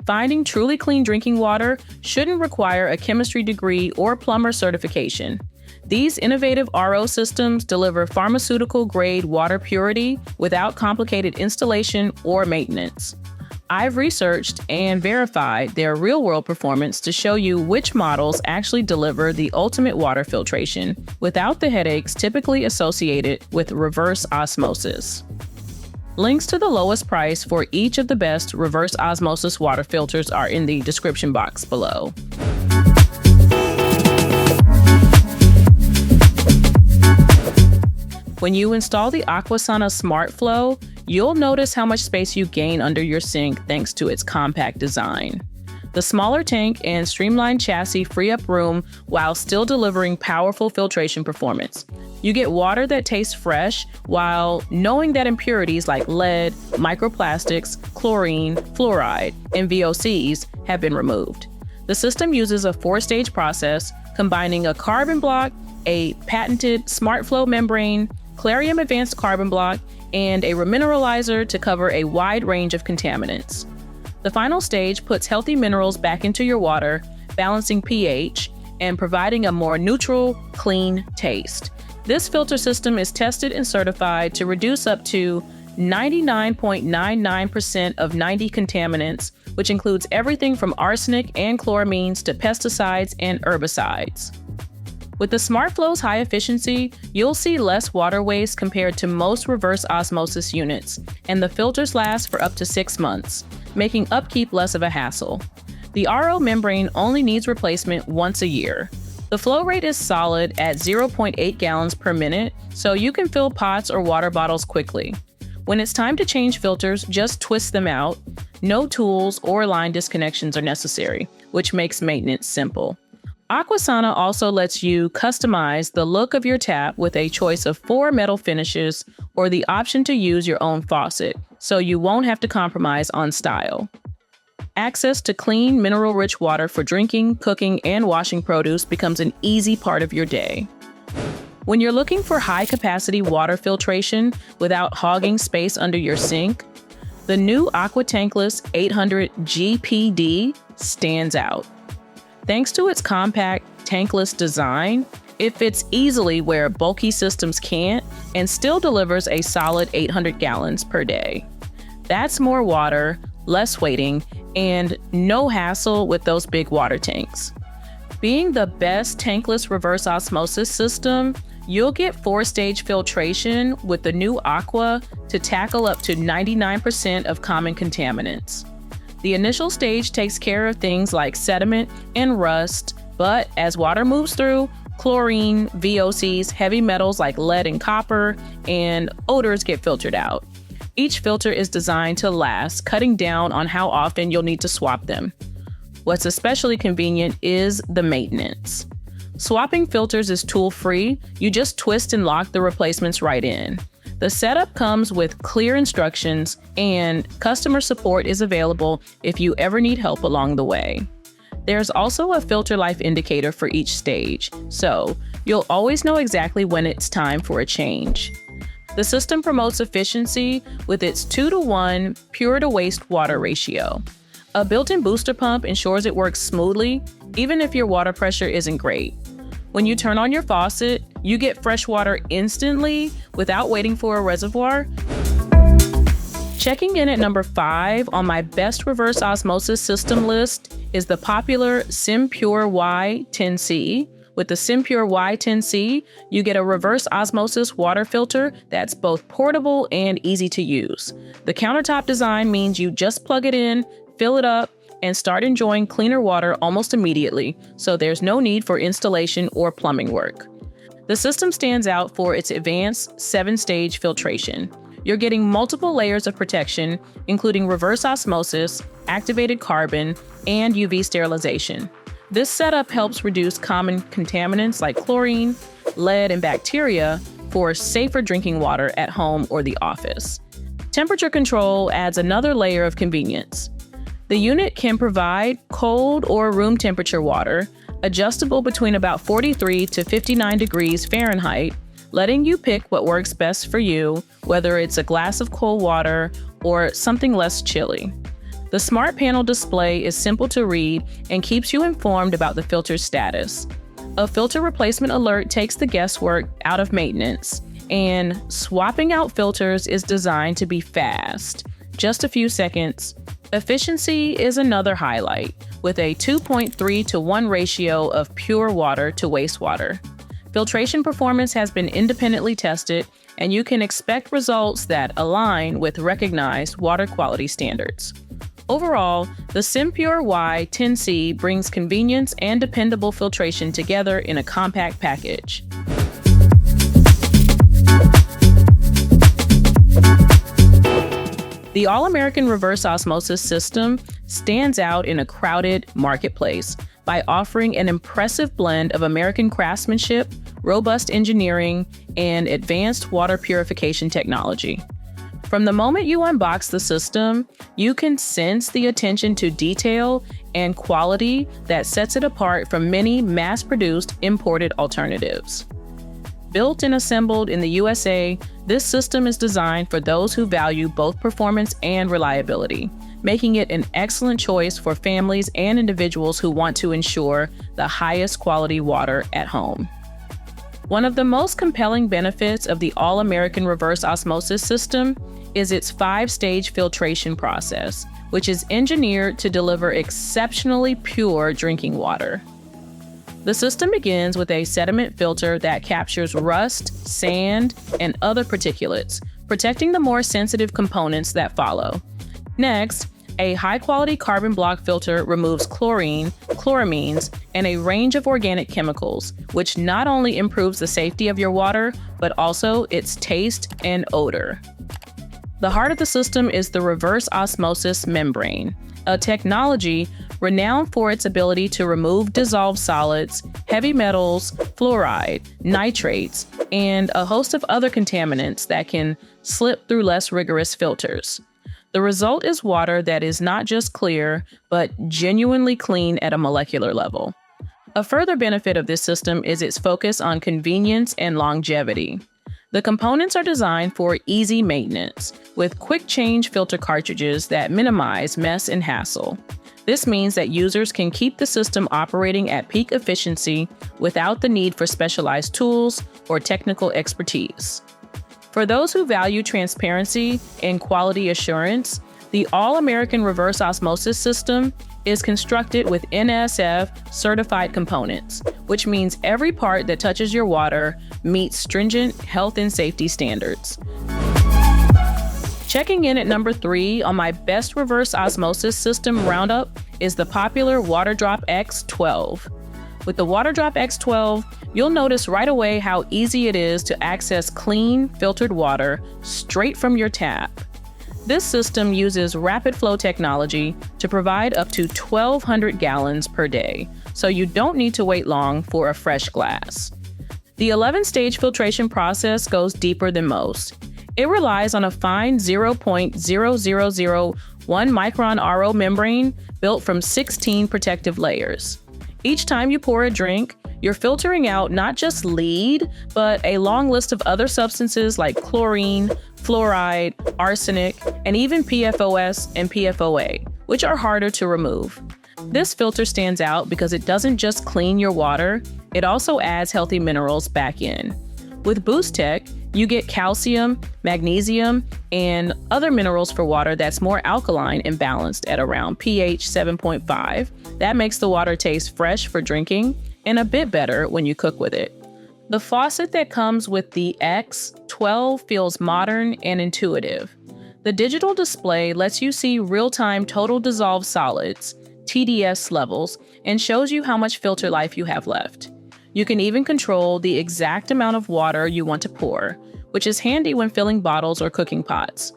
Finding truly clean drinking water shouldn't require a chemistry degree or plumber certification. These innovative RO systems deliver pharmaceutical-grade water purity without complicated installation or maintenance. I've researched and verified their real-world performance to show you which models actually deliver the ultimate water filtration without the headaches typically associated with reverse osmosis. Links to the lowest price for each of the best reverse osmosis water filters are in the description box below. When you install the Aquasana SmartFlow, you'll notice how much space you gain under your sink thanks to its compact design. The smaller tank and streamlined chassis free up room while still delivering powerful filtration performance. You get water that tastes fresh while knowing that impurities like lead, microplastics, chlorine, fluoride, and VOCs have been removed. The system uses a 4-stage process combining a carbon block, a patented SmartFlow membrane, Clarium Advanced Carbon Block, and a remineralizer to cover a wide range of contaminants. The final stage puts healthy minerals back into your water, balancing pH, and providing a more neutral, clean taste. This filter system is tested and certified to reduce up to 99.99% of 90 contaminants, which includes everything from arsenic and chloramines to pesticides and herbicides. With the SmartFlow's high efficiency, you'll see less water waste compared to most reverse osmosis units, and the filters last for up to 6 months, making upkeep less of a hassle. The RO membrane only needs replacement once a year. The flow rate is solid at 0.8 gallons per minute, so you can fill pots or water bottles quickly. When it's time to change filters, just twist them out. No tools or line disconnections are necessary, which makes maintenance simple. Aquasana also lets you customize the look of your tap with a choice of 4 metal finishes or the option to use your own faucet, so you won't have to compromise on style. Access to clean, mineral-rich water for drinking, cooking, and washing produce becomes an easy part of your day. When you're looking for high-capacity water filtration without hogging space under your sink, the new Aqua Tankless 800 GPD stands out. Thanks to its compact, tankless design, it fits easily where bulky systems can't and still delivers a solid 800 gallons per day. That's more water, less waiting, and no hassle with those big water tanks. Being the best tankless reverse osmosis system, you'll get 4-stage filtration with the new Aqua to tackle up to 99% of common contaminants. The initial stage takes care of things like sediment and rust, but as water moves through, chlorine, VOCs, heavy metals like lead and copper, and odors get filtered out. Each filter is designed to last, cutting down on how often you'll need to swap them. What's especially convenient is the maintenance. Swapping filters is tool-free. You just twist and lock the replacements right in. The setup comes with clear instructions, and customer support is available if you ever need help along the way. There's also a filter life indicator for each stage, so you'll always know exactly when it's time for a change. The system promotes efficiency with its 2-to-1 pure-to-waste water ratio. A built-in booster pump ensures it works smoothly, even if your water pressure isn't great. When you turn on your faucet, you get fresh water instantly without waiting for a reservoir. Checking in at number 5 on my best reverse osmosis system list is the popular SimPure Y10C. With the SimPure Y10C, you get a reverse osmosis water filter that's both portable and easy to use. The countertop design means you just plug it in, fill it up, and start enjoying cleaner water almost immediately, so there's no need for installation or plumbing work. The system stands out for its advanced 7-stage filtration. You're getting multiple layers of protection, including reverse osmosis, activated carbon, and UV sterilization. This setup helps reduce common contaminants like chlorine, lead, and bacteria for safer drinking water at home or the office. Temperature control adds another layer of convenience. The unit can provide cold or room temperature water, adjustable between about 43 to 59 degrees Fahrenheit, letting you pick what works best for you, whether it's a glass of cold water or something less chilly. The Smart Panel display is simple to read and keeps you informed about the filter's status. A filter replacement alert takes the guesswork out of maintenance, and swapping out filters is designed to be fast, just a few seconds. Efficiency is another highlight, with a 2.3 to 1 ratio of pure water to wastewater. Filtration performance has been independently tested, and you can expect results that align with recognized water quality standards. Overall, the SimPure Y10C brings convenience and dependable filtration together in a compact package. The All-American Reverse Osmosis system stands out in a crowded marketplace by offering an impressive blend of American craftsmanship, robust engineering, and advanced water purification technology. From the moment you unbox the system, you can sense the attention to detail and quality that sets it apart from many mass-produced imported alternatives. Built and assembled in the USA, this system is designed for those who value both performance and reliability, making it an excellent choice for families and individuals who want to ensure the highest quality water at home. One of the most compelling benefits of the All-American Reverse Osmosis system is its 5-stage filtration process, which is engineered to deliver exceptionally pure drinking water. The system begins with a sediment filter that captures rust, sand, and other particulates, protecting the more sensitive components that follow. Next, a high-quality carbon block filter removes chlorine, chloramines, and a range of organic chemicals, which not only improves the safety of your water, but also its taste and odor. The heart of the system is the reverse osmosis membrane, a technology renowned for its ability to remove dissolved solids, heavy metals, fluoride, nitrates, and a host of other contaminants that can slip through less rigorous filters. The result is water that is not just clear, but genuinely clean at a molecular level. A further benefit of this system is its focus on convenience and longevity. The components are designed for easy maintenance, with quick change filter cartridges that minimize mess and hassle. This means that users can keep the system operating at peak efficiency without the need for specialized tools or technical expertise. For those who value transparency and quality assurance, the All-American Reverse Osmosis system is constructed with NSF certified components, which means every part that touches your water meets stringent health and safety standards. Checking in at number 3 on my best reverse osmosis system roundup is the popular Waterdrop X12. With the Waterdrop X12, you'll notice right away how easy it is to access clean, filtered water straight from your tap. This system uses rapid flow technology to provide up to 1,200 gallons per day, so you don't need to wait long for a fresh glass. The 11-stage filtration process goes deeper than most. It relies on a fine 0.0001 micron RO membrane built from 16 protective layers. Each time you pour a drink, you're filtering out not just lead, but a long list of other substances like chlorine, fluoride, arsenic, and even PFOS and PFOA, which are harder to remove. This filter stands out because it doesn't just clean your water, it also adds healthy minerals back in. With Boost Tech, you get calcium, magnesium, and other minerals for water that's more alkaline and balanced at around pH 7.5. That makes the water taste fresh for drinking and a bit better when you cook with it. The faucet that comes with the X12 feels modern and intuitive. The digital display lets you see real-time total dissolved solids, TDS levels, and shows you how much filter life you have left. You can even control the exact amount of water you want to pour, which is handy when filling bottles or cooking pots.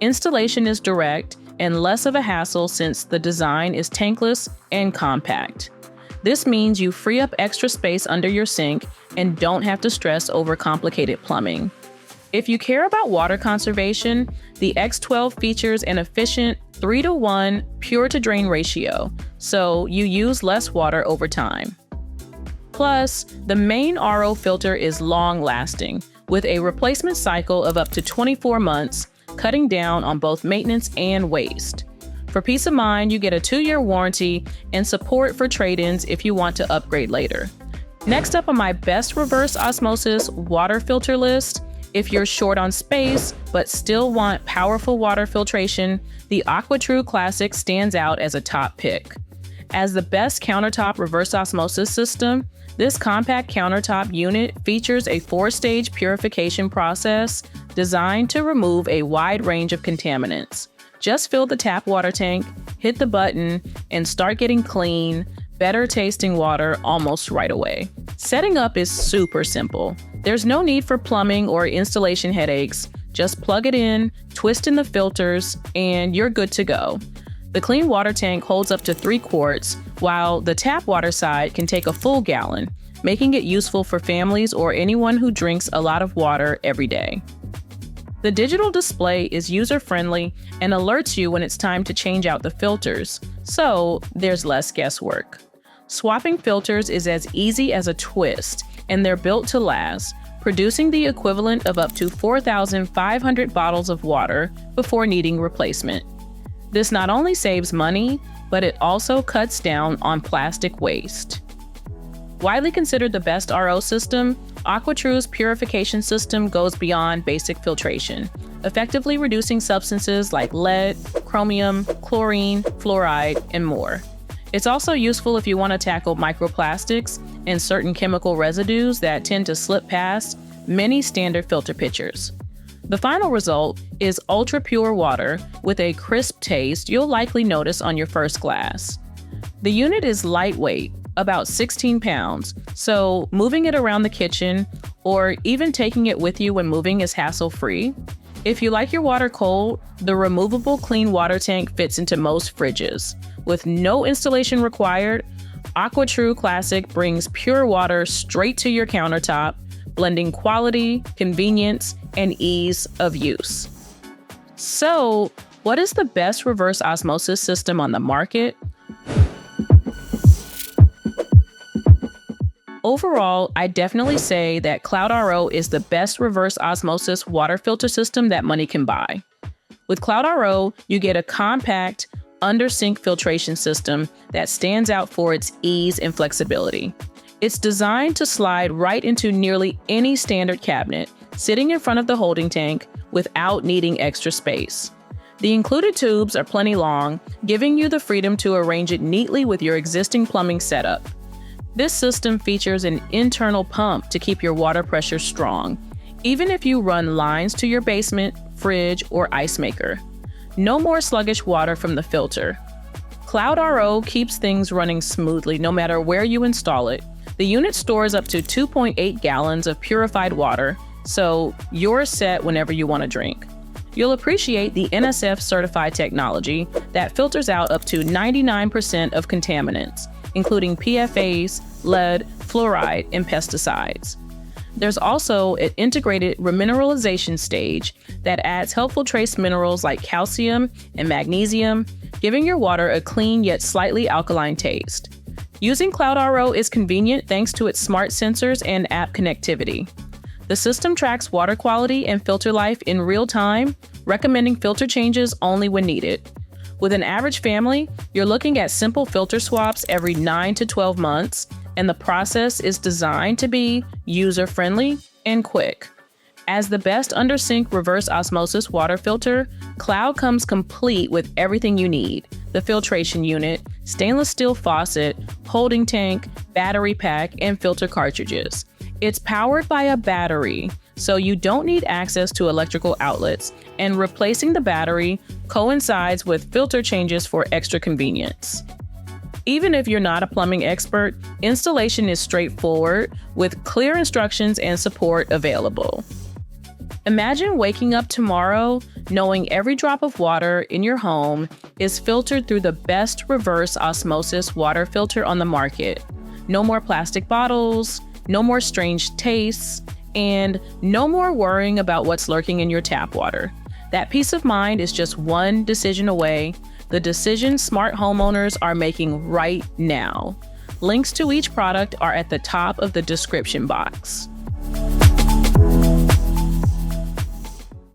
Installation is direct and less of a hassle since the design is tankless and compact. This means you free up extra space under your sink and don't have to stress over complicated plumbing. If you care about water conservation, the X12 features an efficient 3:1 pure-to-drain ratio, so you use less water over time. Plus, the main RO filter is long-lasting, with a replacement cycle of up to 24 months, cutting down on both maintenance and waste. For peace of mind, you get a 2-year warranty and support for trade-ins if you want to upgrade later. Next up on my best reverse osmosis water filter list, if you're short on space but still want powerful water filtration, the AquaTru Classic stands out as a top pick. As the best countertop reverse osmosis system, this compact countertop unit features a 4-stage purification process designed to remove a wide range of contaminants. Just fill the tap water tank, hit the button, and start getting clean, better tasting water almost right away. Setting up is super simple. There's no need for plumbing or installation headaches. Just plug it in, twist in the filters, and you're good to go. The clean water tank holds up to 3 quarts, while the tap water side can take a full gallon, making it useful for families or anyone who drinks a lot of water every day. The digital display is user-friendly and alerts you when it's time to change out the filters, so there's less guesswork. Swapping filters is as easy as a twist, and they're built to last, producing the equivalent of up to 4,500 bottles of water before needing replacement. This not only saves money, but it also cuts down on plastic waste. Widely considered the best RO system, AquaTru's purification system goes beyond basic filtration, effectively reducing substances like lead, chromium, chlorine, fluoride, and more. It's also useful if you want to tackle microplastics and certain chemical residues that tend to slip past many standard filter pitchers. The final result is ultra-pure water with a crisp taste you'll likely notice on your first glass. The unit is lightweight, about 16 pounds, so moving it around the kitchen or even taking it with you when moving is hassle-free. If you like your water cold, the removable clean water tank fits into most fridges. With no installation required, AquaTru Classic brings pure water straight to your countertop, blending quality, convenience, and ease of use. So, what is the best reverse osmosis system on the market? Overall, I definitely say that CloudRO is the best reverse osmosis water filter system that money can buy. With CloudRO, you get a compact, under-sink filtration system that stands out for its ease and flexibility. It's designed to slide right into nearly any standard cabinet, sitting in front of the holding tank without needing extra space. The included tubes are plenty long, giving you the freedom to arrange it neatly with your existing plumbing setup. This system features an internal pump to keep your water pressure strong, even if you run lines to your basement, fridge, or ice maker. No more sluggish water from the filter. CloudRO keeps things running smoothly no matter where you install it. The unit stores up to 2.8 gallons of purified water, so you're set whenever you want to drink. You'll appreciate the NSF certified technology that filters out up to 99% of contaminants, including PFAS, lead, fluoride, and pesticides. There's also an integrated remineralization stage that adds helpful trace minerals like calcium and magnesium, giving your water a clean yet slightly alkaline taste. Using CloudRO is convenient thanks to its smart sensors and app connectivity. The system tracks water quality and filter life in real time, recommending filter changes only when needed. With an average family, you're looking at simple filter swaps every 9 to 12 months, and the process is designed to be user-friendly and quick. As the best under-sink reverse osmosis water filter, Cloud comes complete with everything you need: the filtration unit, stainless steel faucet, holding tank, battery pack, and filter cartridges. It's powered by a battery, so you don't need access to electrical outlets, and replacing the battery coincides with filter changes for extra convenience. Even if you're not a plumbing expert, installation is straightforward with clear instructions and support available. Imagine waking up tomorrow knowing every drop of water in your home is filtered through the best reverse osmosis water filter on the market. No more plastic bottles, no more strange tastes, and no more worrying about what's lurking in your tap water. That peace of mind is just one decision away, the decision smart homeowners are making right now. Links to each product are at the top of the description box.